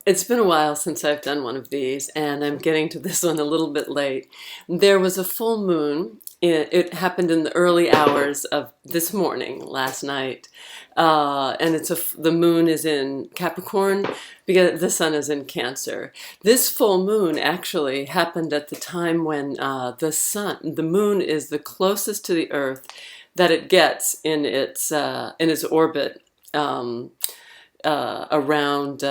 It's been a while since I've done one of these, and I'm getting to this one a little bit late. There was a full moon. It happened in the early hours of this morning, last night, and the moon is in Capricorn because the sun is in Cancer. This full moon actually happened at the time when the moon is the closest to the Earth that it gets in its orbit um, around.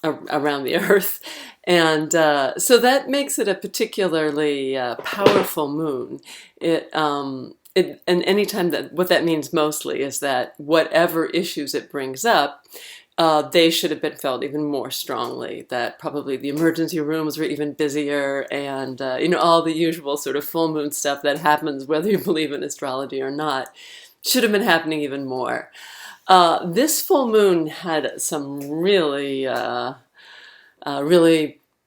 Around the earth. And so that makes it a particularly powerful moon. And anytime what that means mostly is that whatever issues it brings up, they should have been felt even more strongly, that probably the emergency rooms were even busier, and all the usual sort of full moon stuff that happens whether you believe in astrology or not should have been happening even more. This full moon had some really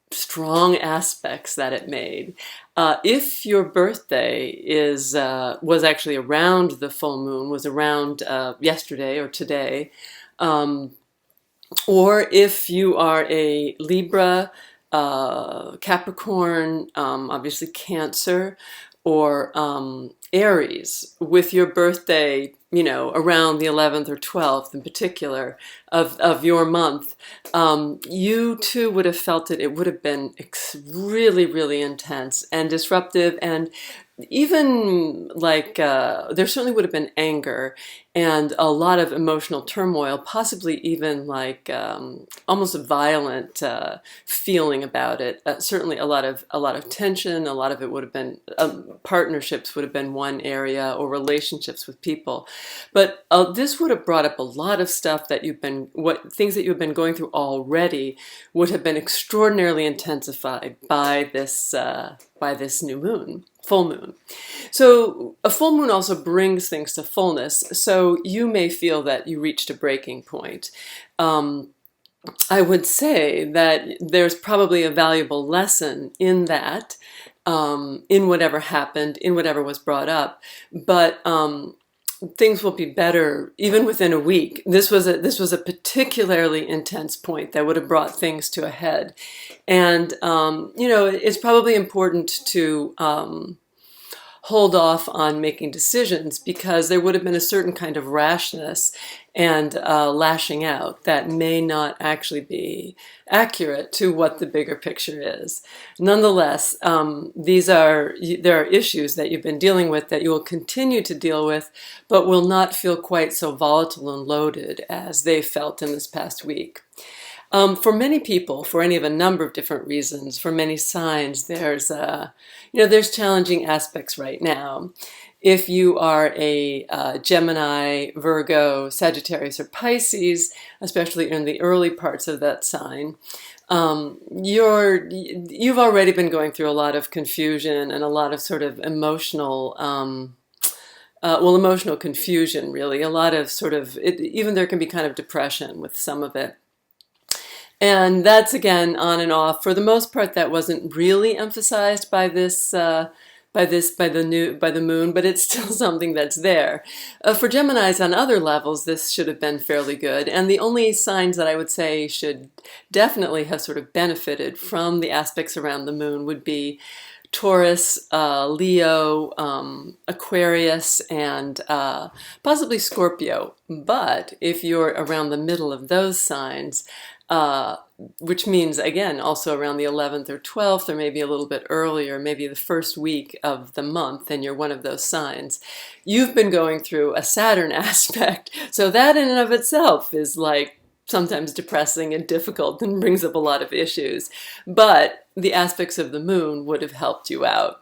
strong aspects that it made. If your birthday was actually around the full moon, was around yesterday or today, um, or if you are a Libra, Capricorn, obviously Cancer, or Aries, with your birthday, around the 11th or 12th in particular of your month, you too would have felt it. It would have been really, really intense and disruptive, and even like there certainly would have been anger and a lot of emotional turmoil, possibly even like almost a violent feeling about it. Certainly a lot of tension. A lot of it would have been partnerships would have been one area, or relationships with people. But this would have brought up a lot of stuff that things that you've been going through already would have been extraordinarily intensified by this new moon. Full moon. So a full moon also brings things to fullness. So you may feel that you reached a breaking point. I would say that there's probably a valuable lesson in that, in whatever happened, in whatever was brought up. But things will be better even within a week. This was a particularly intense point that would have brought things to a head, and it's probably important to hold off on making decisions, because there would have been a certain kind of rashness and lashing out that may not actually be accurate to what the bigger picture is. Nonetheless, there are issues that you've been dealing with that you will continue to deal with, but will not feel quite so volatile and loaded as they felt in this past week. For many people, for any of a number of different reasons, for many signs, there's challenging aspects right now. If you are a Gemini, Virgo, Sagittarius, or Pisces, especially in the early parts of that sign, you've already been going through a lot of confusion and a lot of sort of emotional emotional confusion, really. A lot of even there can be kind of depression with some of it. And that's, again, on and off. For the most part, that wasn't really emphasized by the moon, but it's still something that's there. For Geminis on other levels, this should have been fairly good. And the only signs that I would say should definitely have sort of benefited from the aspects around the moon would be Taurus, Leo, Aquarius, and possibly Scorpio. But if you're around the middle of those signs, which means, again, also around the 11th or 12th, or maybe a little bit earlier, maybe the first week of the month, and you're one of those signs, you've been going through a Saturn aspect. So that in and of itself is like sometimes depressing and difficult and brings up a lot of issues. But the aspects of the moon would have helped you out.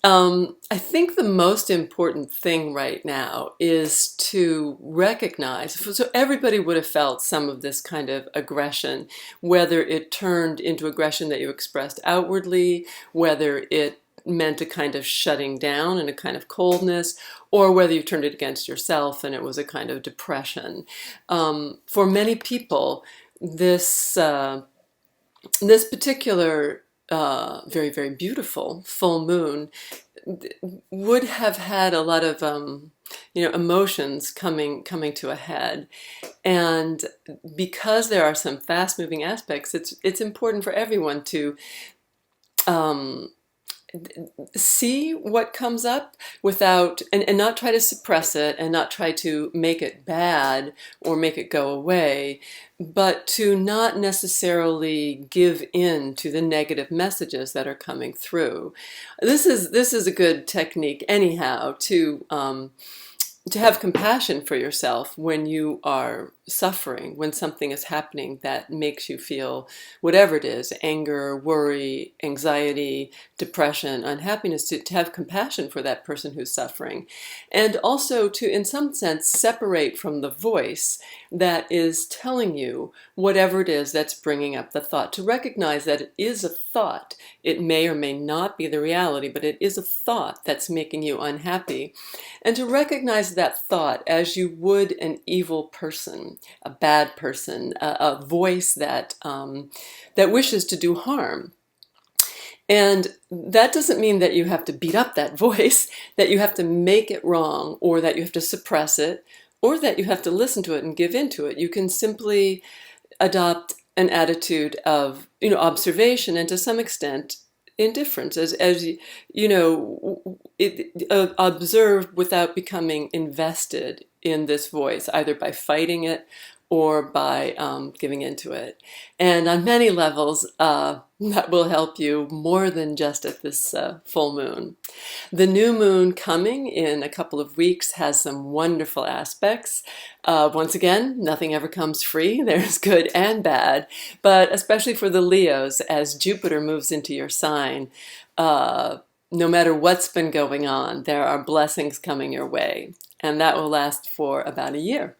I think the most important thing right now is to recognize, so everybody would have felt some of this kind of aggression, whether it turned into aggression that you expressed outwardly, whether it meant a kind of shutting down and a kind of coldness, or whether you turned it against yourself and it was a kind of depression. For many people, this particular very, very beautiful full moon would have had a lot of emotions coming to a head. And because there are some fast-moving aspects, it's important for everyone to um, see what comes up without, and not try to suppress it and not try to make it bad or make it go away, but to not necessarily give in to the negative messages that are coming through. This is a good technique anyhow to have compassion for yourself when you are suffering, when something is happening that makes you feel whatever it is, anger, worry, anxiety, depression, unhappiness, to have compassion for that person who's suffering. And also to, in some sense, separate from the voice that is telling you whatever it is that's bringing up the thought, to recognize that it is a thought. It may or may not be the reality, but it is a thought that's making you unhappy. And to recognize that thought as you would an evil person, a bad person, a voice that wishes to do harm. And that doesn't mean that you have to beat up that voice, that you have to make it wrong, or that you have to suppress it, or that you have to listen to it and give in to it. You can simply adopt an attitude of, observation and to some extent indifference, as observe without becoming invested in this voice, either by fighting it or by giving into it. And on many levels, that will help you more than just at this full moon. The new moon coming in a couple of weeks has some wonderful aspects. Once again, nothing ever comes free. There's good and bad, but especially for the Leos, as Jupiter moves into your sign, no matter what's been going on, there are blessings coming your way, and that will last for about a year.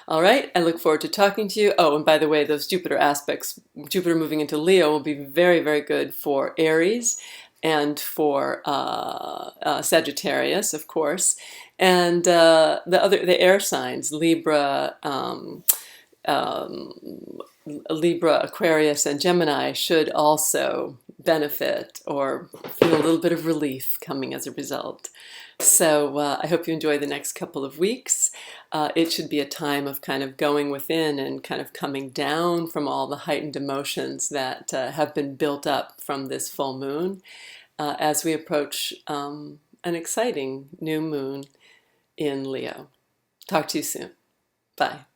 All right, I look forward to talking to you. Oh, and by the way, those Jupiter aspects, Jupiter moving into Leo, will be very, very good for Aries and for Sagittarius, of course, and the air signs, Libra, Libra, Aquarius, and Gemini should also benefit or feel a little bit of relief coming as a result. So I hope you enjoy the next couple of weeks. It should be a time of kind of going within and kind of coming down from all the heightened emotions that have been built up from this full moon as we approach an exciting new moon in Leo. Talk to you soon. Bye.